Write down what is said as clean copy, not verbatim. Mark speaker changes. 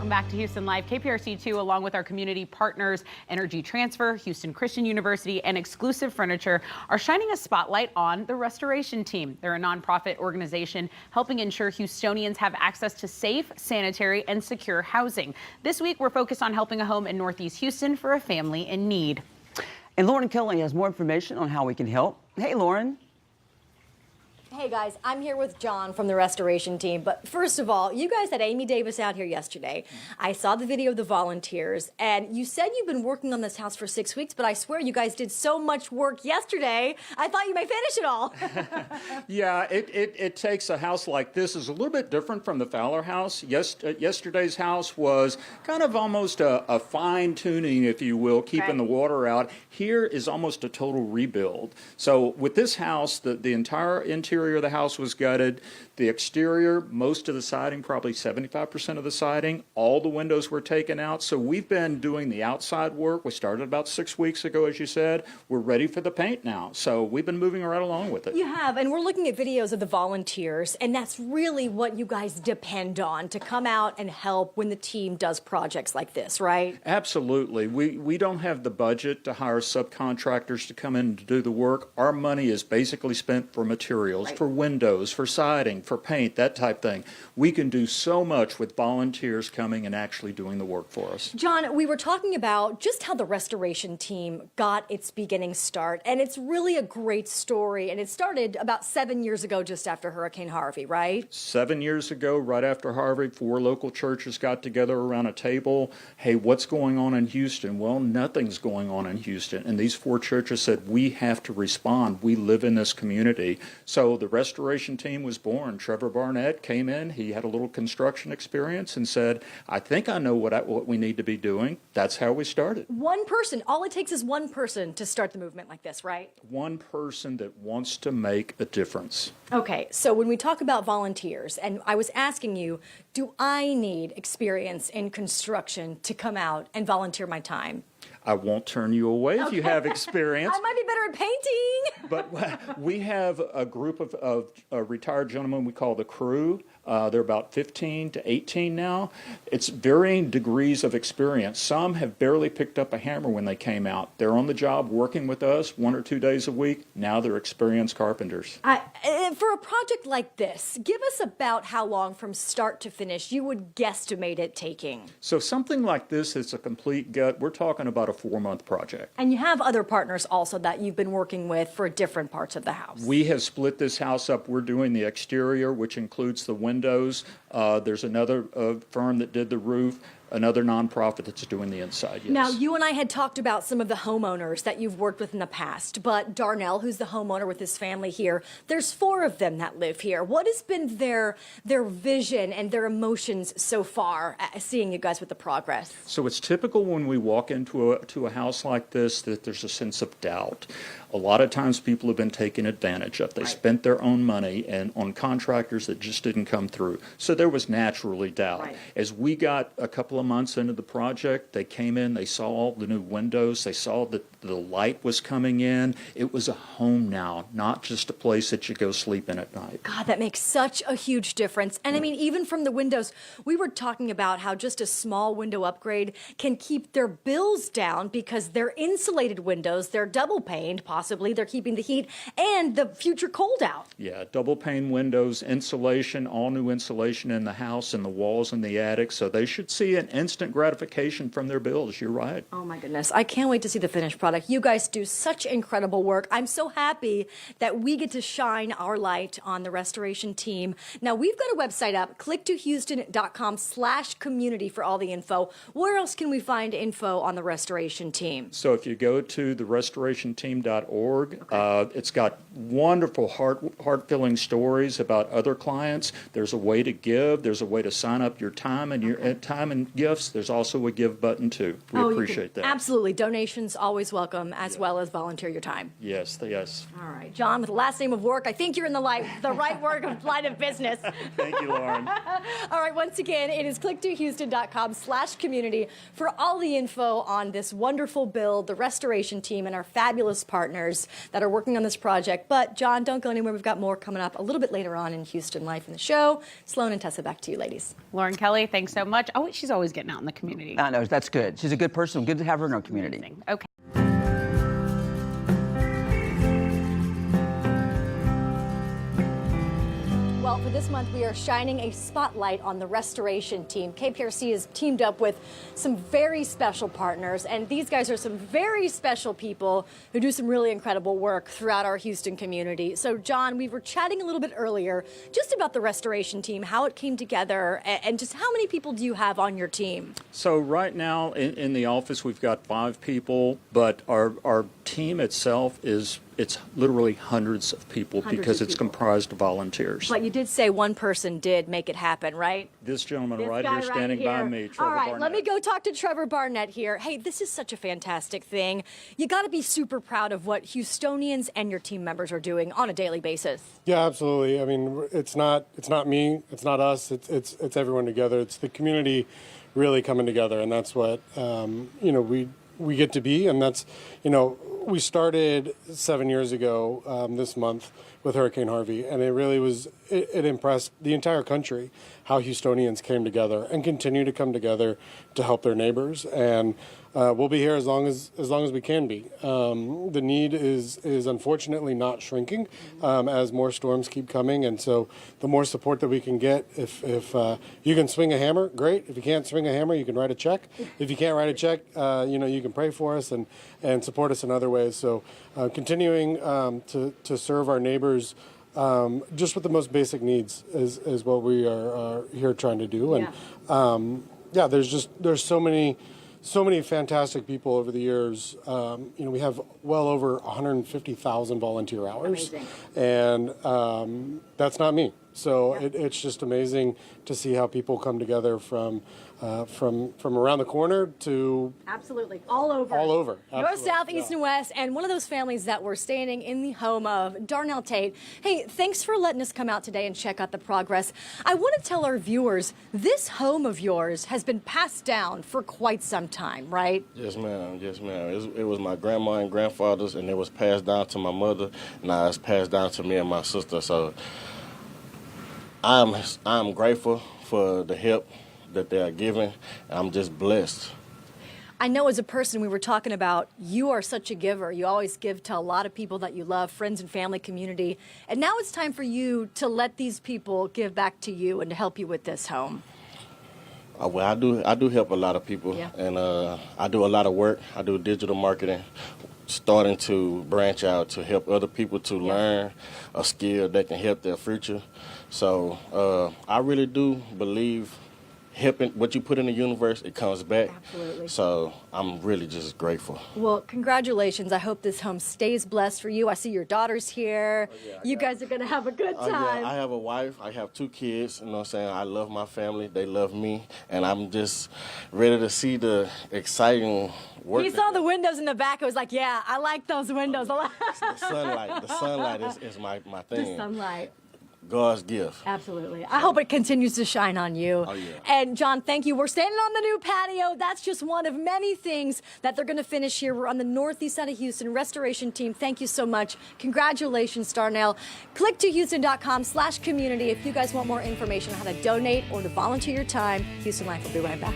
Speaker 1: Welcome back to Houston Live. KPRC2, along with our community partners, Energy Transfer, Houston Christian University, and Exclusive Furniture, are shining a spotlight on the restoration team. They're a nonprofit organization helping ensure Houstonians have access to safe, sanitary, and secure housing. This week, we're focused on helping a home in Northeast Houston for a family in need.
Speaker 2: And Lauren Kelly has more information on how we can help. Hey, Lauren.
Speaker 3: Hey guys, I'm here with John from the restoration team. But first of all, you guys had Amy Davis out here yesterday. I saw the video of the volunteers, and you said you've been working on this house for 6 weeks, but I swear you guys did so much work yesterday. I thought you might finish it all.
Speaker 4: Yeah, it takes a house like this is a little bit different from the Fowler house. Yesterday's house was kind of almost a fine tuning, if you will, keeping the water out. Here is almost a total rebuild. So with this house, the entire interior of the house was gutted. The exterior, most of the siding, probably 75% of the siding, all the windows were taken out. So we've been doing the outside work. We started about 6 weeks ago, as you said. We're ready for the paint now. So we've been moving right along with it.
Speaker 3: You have, and we're looking at videos of the volunteers, and that's really what you guys depend on to come out and help when the team does projects like this, right?
Speaker 4: Absolutely. We don't have the budget to hire subcontractors to come in to do the work. Our money is basically spent for materials, for windows, for siding, for paint, that type thing. We can do so much with volunteers coming and actually doing the work for us.
Speaker 3: John, we were talking about just how the restoration team got its beginning start, and it's really a great story, and it started about 7 years ago just after Hurricane Harvey, right?
Speaker 4: 7 years ago, right after Harvey, 4 local churches got together around a table. Hey, what's going on in Houston? Well, nothing's going on in Houston. And these 4 churches said, we have to respond. We live in this community. So the restoration team was born. Trevor Barnett came in. He had a little construction experience and said, I think I know what we need to be doing. That's how we started.
Speaker 3: One person. All it takes is one person to start the movement like this, right?
Speaker 4: One person that wants to make a difference.
Speaker 3: Okay, so when we talk about volunteers, and I was asking you, do I need experience in construction to come out and volunteer my time?
Speaker 4: I won't turn you away if you have experience.
Speaker 3: I might be better at painting.
Speaker 4: But we have a group of retired gentlemen we call the crew. They're about 15 to 18 now. It's varying degrees of experience. Some have barely picked up a hammer when they came out. They're on the job working with us 1 or 2 days a week. Now they're experienced carpenters.
Speaker 3: For a project like this, give us about how long from start to finish you would guesstimate it taking.
Speaker 4: So something like this is a complete gut. We're talking about a 4-month project.
Speaker 3: And you have other partners also that you've been working with for different parts of the house.
Speaker 4: We have split this house up. We're doing the exterior, which includes the windows. There's another firm that did the roof, another nonprofit that's doing the inside, yes.
Speaker 3: Now, you and I had talked about some of the homeowners that you've worked with in the past, but Darnell, who's the homeowner with his family here, there's 4 of them that live here. What has been their vision and their emotions so far, seeing you guys with the progress?
Speaker 4: So it's typical when we walk into a house like this that there's a sense of doubt. A lot of times people have been taken advantage of. They spent their own money and on contractors that just didn't come through. So there was naturally doubt. As we got a couple of months into the project, they came in, they saw all the new windows, they saw that the light was coming in. It was a home now, not just a place that you go sleep in at night.
Speaker 3: God, that makes such a huge difference. And I mean, even from the windows, we were talking about how just a small window upgrade can keep their bills down because they're insulated windows, they're double paned, possibly, they're keeping the heat and the future cold out.
Speaker 4: Yeah, double pane windows, insulation, all new insulation in the house and the walls in the attic, so they should see an instant gratification from their bills. You're right.
Speaker 3: Oh my goodness, I can't wait to see the finished product. You guys do such incredible work. I'm so happy that we get to shine our light on the restoration team. Now, we've got a website up, click2houston.com/community for all the info. Where else can we find info on the restoration team?
Speaker 4: So if you go to therestorationteam.org, it's got wonderful heart-filling stories about other clients. There's a way to give. There's a way to sign up your time and your time and gifts. There's also a give button too. We appreciate that.
Speaker 3: Absolutely. Donations always welcome, as well as volunteer your time.
Speaker 4: Yes, yes.
Speaker 3: All right, John, with the last name of work, I think you're in the right line of business.
Speaker 4: Thank you, Lauren.
Speaker 3: All right, once again, it is click2houston.com/community for all the info on this wonderful build, the restoration team, and our fabulous partners. partners that are working on this project. But John, don't go anywhere. We've got more coming up a little bit later on in Houston Life in the show. Sloan and Tessa, back to you, ladies.
Speaker 1: Lauren Kelly, thanks so much. Oh, she's always getting out in the community.
Speaker 2: I know, that's good. She's a good person. Good to have her in our community.
Speaker 1: Okay.
Speaker 3: Well, for this month, we are shining a spotlight on the restoration team. KPRC has teamed up with some very special partners, and these guys are some very special people who do some really incredible work throughout our Houston community. So, John, we were chatting a little bit earlier just about the restoration team, how it came together, and just how many people do you have on your team?
Speaker 4: So right now in the office, we've got 5 people, but our team itself it's literally hundreds of people because it's comprised of volunteers.
Speaker 3: But you did say one person did make it happen, right?
Speaker 4: This gentleman
Speaker 3: This
Speaker 4: right
Speaker 3: guy
Speaker 4: here standing by me, Trevor
Speaker 3: All right,
Speaker 4: Barnett.
Speaker 3: let me go talk to Trevor Barnett here. Hey, this is such a fantastic thing. You got to be super proud of what Houstonians and your team members are doing on a daily basis.
Speaker 5: Yeah, absolutely. I mean, it's not me, it's not us, it's everyone together. It's the community really coming together, and that's what we get to be, and that's we started 7 years ago this month with Hurricane Harvey, and it really was it impressed the entire country how Houstonians came together and continue to come together to help their neighbors, and we'll be here as long as we can be. The need is unfortunately not shrinking as more storms keep coming, and so the more support that we can get, if you can swing a hammer, great. If you can't swing a hammer, you can write a check. If you can't write a check, you can pray for us and support us in other ways. So continuing to serve our neighbors just with the most basic needs is what we are here trying to do. And there's so many fantastic people over the years. We have well over 150,000 volunteer hours.
Speaker 3: Amazing.
Speaker 5: And that's not me. So it's just amazing to see how people come together from around the corner to
Speaker 3: Absolutely. All over.
Speaker 5: all over.
Speaker 3: North,
Speaker 5: Absolutely.
Speaker 3: south, east, and west, and one of those families that we're standing in the home of, Darnell Tate. Hey, thanks for letting us come out today and check out the progress. I want to tell our viewers, this home of yours has been passed down for quite some time, right?
Speaker 6: Yes, ma'am. Yes, ma'am. It was my grandma and grandfather's, and it was passed down to my mother. Now it's passed down to me and my sister. So I'm grateful for the help that they are giving. I'm just blessed.
Speaker 3: I know as a person, we were talking about, you are such a giver. You always give to a lot of people that you love, friends and family, community. And now it's time for you to let these people give back to you and to help you with this home.
Speaker 6: Well, I do help a lot of people,
Speaker 3: Yeah.
Speaker 6: and I do a lot of work. I do digital marketing, starting to branch out to help other people to learn a skill that can help their future. So I really do believe helping what you put in the universe, it comes back.
Speaker 3: Absolutely.
Speaker 6: So I'm really just grateful.
Speaker 3: Well, congratulations. I hope this home stays blessed for you. I see your daughter's here. You guys are going to have a good time.
Speaker 6: Yeah, I have a wife. I have 2 kids. You know what I'm saying? I love my family. They love me. And I'm just ready to see the exciting work.
Speaker 3: He saw the windows in the back. I was like, yeah, I like those windows a lot.
Speaker 6: The sunlight is my thing.
Speaker 3: The sunlight.
Speaker 6: God's gift.
Speaker 3: Absolutely. I hope it continues to shine on you.
Speaker 6: Oh, yeah.
Speaker 3: And John, thank you. We're standing on the new patio. That's just one of many things that they're going to finish here. We're on the northeast side of Houston. Restoration team, thank you so much. Congratulations, Darnell. Click to Houston.com/community if you guys want more information on how to donate or to volunteer your time. Houston Life will be right back.